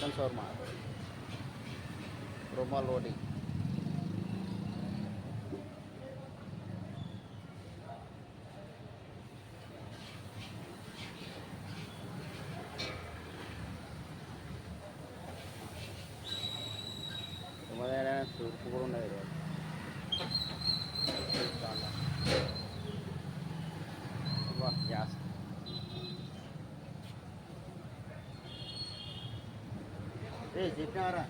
Chicken shawarma, రుమాల్ రోటీ. ఏదైనా soup కూడా ఉన్నది గ్యాస్. చెప్పినారా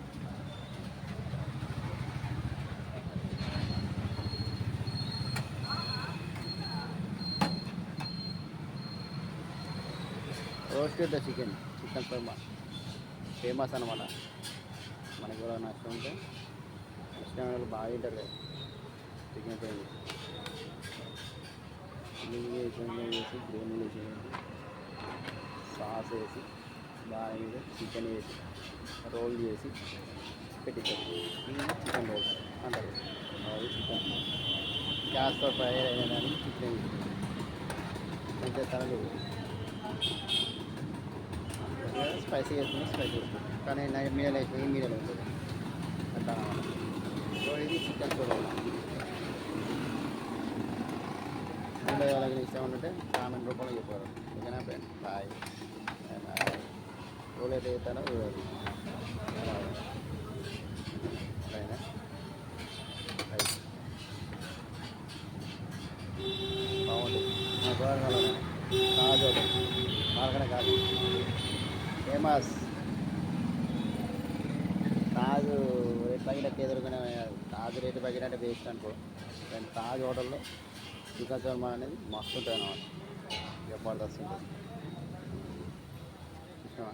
రోస్టెడ్ చికెన్ షవర్మా ఫేమస్ అనమాట. మనకి కూడా నష్టం ఉంటే నష్టం వాళ్ళు బాగా తింటారు కదా చికెన్ ఫ్రై. నెయ్యి వేసి గ్రేవీ వేసి సాస్ వేసి బాగా చికెన్ వేసి రోల్ చేసి పెట్టించారు. చికెన్ రోల్ అంటారు. అది చికెన్ గ్యాస్తో ఫ్రై అయినదాన్ని చికెన్ మంచిగా తనలు స్పైసీ వేసుకుని స్పైసీ వేసుకుంటాం. కానీ మీడియం వేసుకుని మీడియం ఉంటుంది అట్లా. సో ఇది చికెన్ రోల్. ముందు వాళ్ళకి ఇష్టం ఉంటే కామెంట్ రూపంలో చెప్పారు. ఓకేనా ఫ్రెండ్? బాయ్. రోల్ అయితే వేస్తానో బాగుంది. కాజు మార్గనే కాదు ఫేమస్. తాజు రేటు తగ్గినట్టు ఎదురుగానే తాజు రేటు తగ్గినట్టు వేస్ట్ అనుకో. కానీ తాజ్ హోటల్లో చికెన్ షవర్మా అనేది మస్తు ఉంటుంది అన్నమాట. జబర్దస్త్ ఉంటుంది. ఇష్టమా?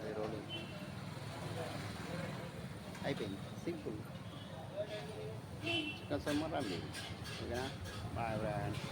అది రోల్ అయిపోయింది. సింపుల్ చికెన్ షవర్మా రండి. ఓకేనా? Bye friends.